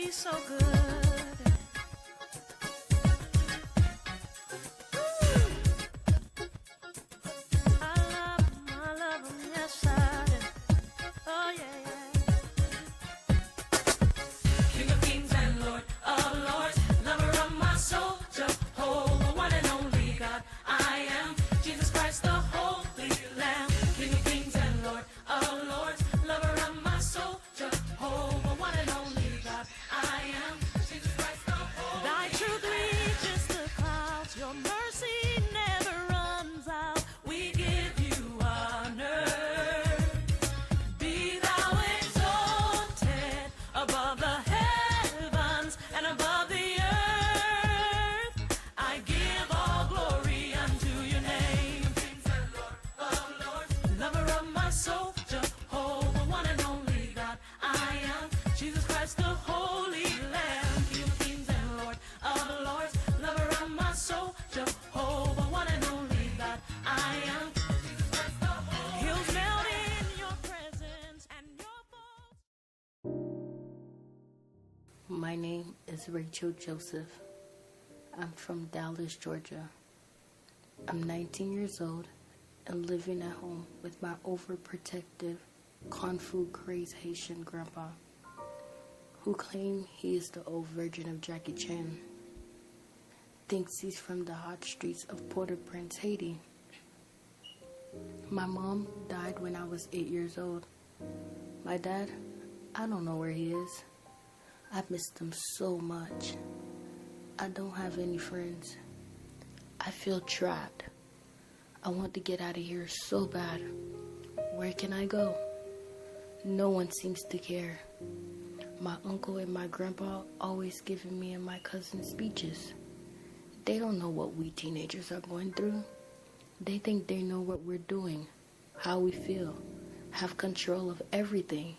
He's so good. I love him, yes I do. Oh yeah, yeah. King of kings and Lord of lords, lover of my soul, Jehovah, one and only God, I am Jesus Christ, the Holy Lamb. King of kings and Lord of lords, lover of my soul, Jehovah, one and only God, I am Jesus Christ, the Holy Lamb. Thy truth reaches the clouds, your mercy never runs out. We give you honor. Be thou exalted above the heavens and above the earth. I give all glory unto your name. Kings and Lord of lords, lover of my soul, Jehovah, one and only God, I am Jesus Christ, the Holy Lamb. King of kings and Lord of lords, lover of my soul, Jehovah, one and only God, I am Jesus Christ, the Holy Lamb. Hills melt in your presence and your voice. My name is Rachel Joseph. I'm from Dallas, Georgia. I'm 19 years old and living at home with my overprotective, Kung Fu crazed Haitian grandpa, who claims he is the old version of Jackie Chan. Thinks he's from the hot streets of Port-au-Prince, Haiti. My mom died when I was 8 years old. My dad, I don't know where he is. I've missed him so much. I don't have any friends. I feel trapped. I want to get out of here so bad. Where can I go? No one seems to care. My uncle and my grandpa always giving me and my cousin speeches. They don't know what we teenagers are going through. They think they know what we're doing, how we feel, have control of everything.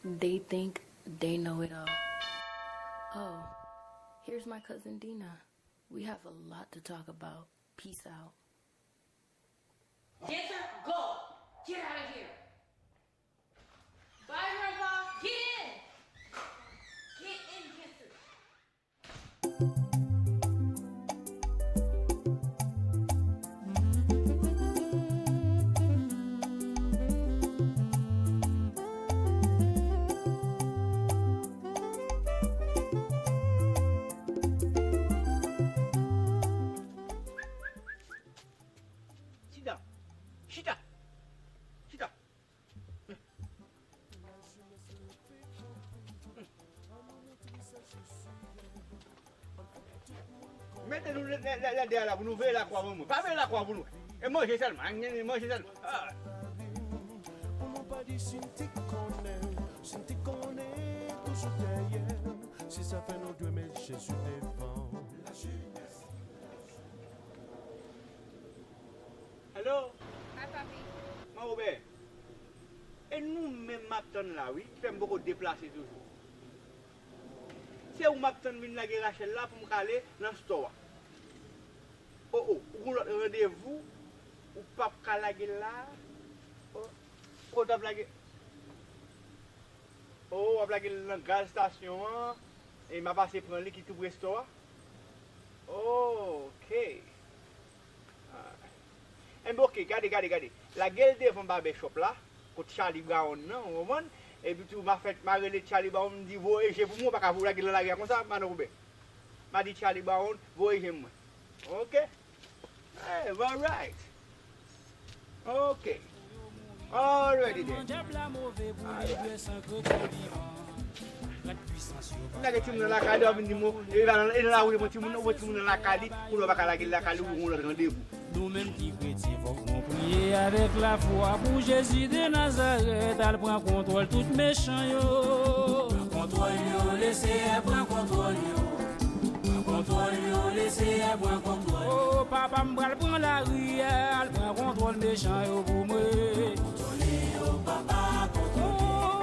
They think they know it all. Oh, here's my cousin Dina. We have a lot to talk about. Peace out. Get her, go! Get out of here! Bye, Grandpa! Get in! Get in, Get her! Sit down. Sit down. Sit down. Mettez-nous la derrière là, vous nous verrez la croix pour nous. Pas verrez la croix pour nous. Et mangez seulement. Mangez seulement. Ah. On n'a pas dit si t'y connais, toujours derrière. Si ça fait nos deux, mais Jésus défend. Allô? Hi, papi. Ma Robert. Et nous-mêmes, Mapton là, oui, qui fait beaucoup de déplacer toujours. C'est où Mapton vient la guerre Rachel là pour me caler dans le store. Oh, pour l'autre rendez-vous, ou pas caler la guerre là. Oh, t'as blagué. Oh, on a blagué dans la gaz station, et m'a passé prendre lui qui tout restaure. Oh, ok. Ok, regardez. La gueule devant barbershop là, côté Charlie Brown, non, on comprend? Et puis tout m'a fait relé Charlie Brown me dit voyez pour moi pas vous la gueule la guerre comme ça, Mano Robert. M'a dit Charlie Brown, voyez moi. OK? Hey, all right. OK. Already then. Nage ti moun la kali a vini mo, e la ou mo ti moun la kali, pour pas la gueule la kali ou on le rendez-vous. Nous-mêmes qui chrétiens, faut qu'on prie avec la foi pour Jésus de Nazareth. Elle prend contrôle tout méchant yo. Contrôle yo, laissez prend contrôle yo. Contrôle yo, laissez prend contrôle. Oh papa m'bral prend la rue, elle prend contrôle méchant yo pour moi. Contrôle yo papa, contrôle.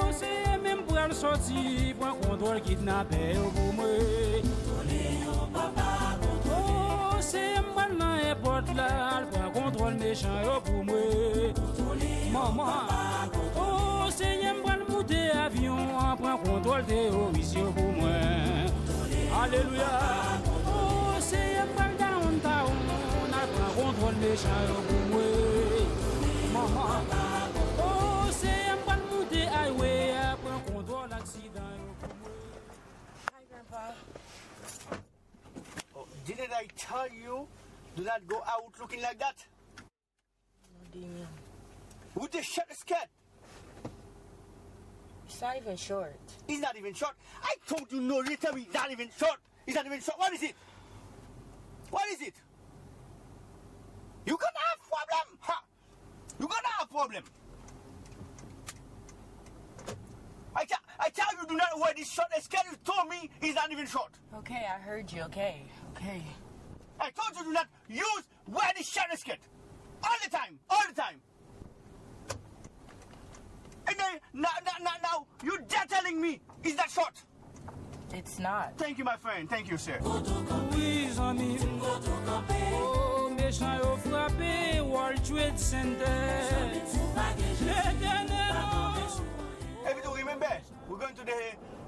Oh c'est même pour elle sortir, prend contrôle kidnapper yo pour moi. Contrôle yo papa, contrôle. Oh c'est porte là, elle prend contrôle méchant yo pour moi. Maman, oh Seigneur, m'prend monter avion, prend contrôle terroriste yo pour moi. Alléluia. Oh, c'est un pas downtown. On a pris contrôle méchant pour moi. Maman. Oh, c'est un pas monter highway. Prends contrôle accident pour moi. Hi, Grandpa. Oh, didn't I tell you do not go out looking like that? What do you mean? With the shirt skirt. It's not even short. He's not even short. I told you no, you tell me he's not even short. He's not even short. What is it? What is it? You gonna have problem? Ha! You gonna have problem. I tell you do not wear this short skirt. You told me he's not even short. Okay, I heard you. Okay. I told you do not wear this shirt skirt. All the time. And then, now, you're just telling me he's that short. It's not. Thank you, my friend. Thank you, sir. Oui, amis. Oh, méchant yo frappé World Trade Center. Hey, but remember, we're going to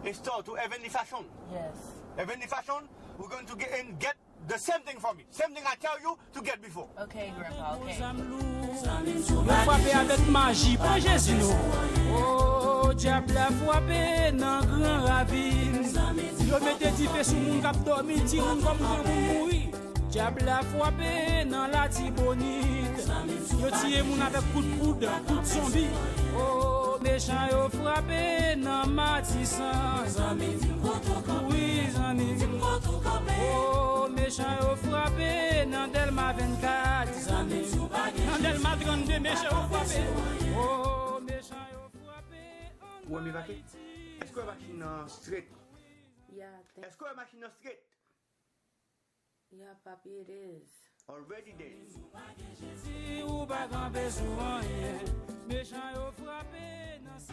the store to Heavenly Fashion. Yes. Heavenly Fashion, we're going to get the same thing for me. Same thing I tell you to get before. Okay, Grandpa. Okay. Yo frappé avec magie, pas Jésus non. Oh, diable a frappé dans grand ravine. Yo mette di fè sou moun k'ap dormi, ti moun comme moun mouri. Diable a frappé dans la Tibonite. Yo tiye moun avec coup de poudre, coup de zombie. Oh, méchant yo frappé dans Matissan. Oui, zami. Oh, méchant yo frappé dans Delma 24. Dans Delma 32, méchant yo frappé. Oh, méchant yo frappé. Ouais, mais vaquer. Est-ce que la machine straight? Yeah, Est-ce que la machine straight? yeah, Papi, it is. Already there. Si ou pa kampe sou rien, méchant yo frappé nan si.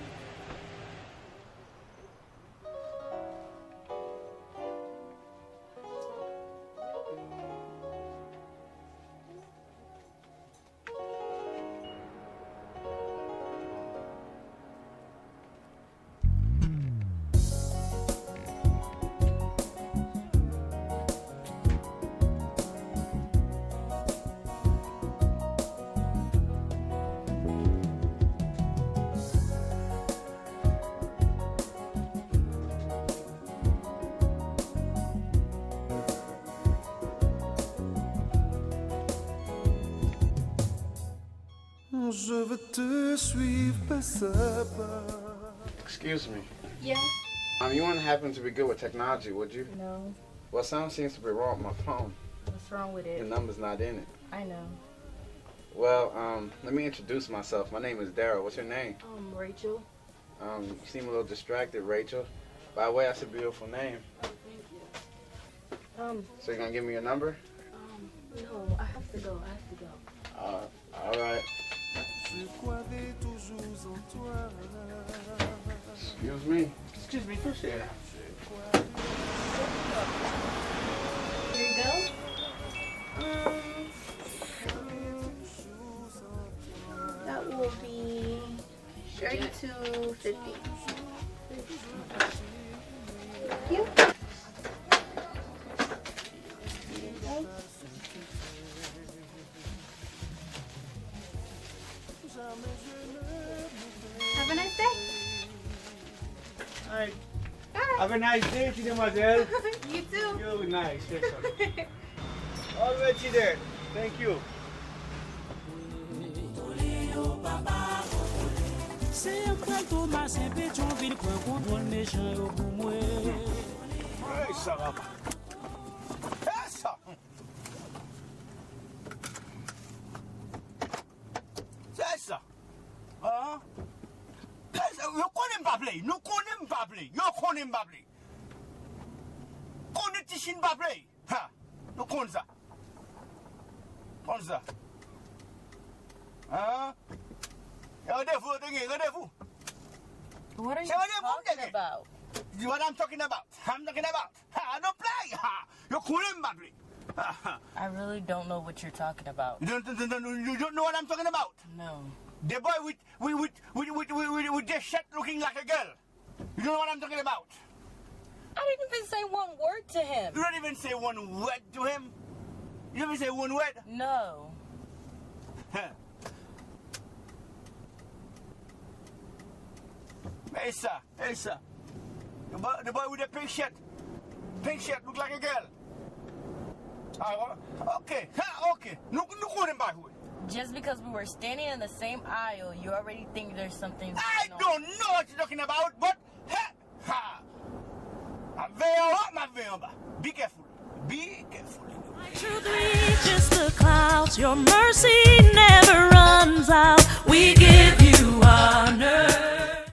Je veux te suivre pas à pas. Excuse me. Yeah. You wouldn't happen to be good with technology, would you? No. Well, something seems to be wrong with my phone. What's wrong with The it? number's not in it. I know. Well, let me introduce myself. My name is Daryl. What's your name? Rachel. You seem a little distracted, Rachel. By the way, that's a beautiful name. So you're gonna give me your number? No, I have to go. All right. Je croyais toujours en toi. Excuse me. Excuse me, first here. Here you go. That will be $32.50. Thank you. Have a nice day. All right. Have a nice day, mademoiselle. You too. You're nice. Yes, sir. All right, there. Thank you. C'est un point Thomas, c'est Pétionville, point contrôle méchant yo pour moi. Hey, ça va. Hey, ça. C'est ça. Hein? Yo connais pas play. Nous connaissons pas play. Yo connais pas play. Connais Tichin pas play. Ha. Nous connaissons ça. Connaissons ça. Hein? Regardez-vous. What are you Say what you want, talking nigga. about? What I'm talking about. I don't play. You couldn't play. I really don't know what you're talking about. You don't know what I'm talking about. No. The boy with the shirt looking like a girl. You know what I'm talking about. I didn't even say one word to him. You don't even say one word to him? You don't even say one word? No. Huh. Hey, sir. The boy with the pink shirt. Pink shirt, look like a girl. Okay. Okay. Look on him back. Just because we were standing in the same aisle, you already think there's something I going on. don't know what you're talking about, but be careful. Be careful. Truth reaches the clouds. Your mercy never runs out. We give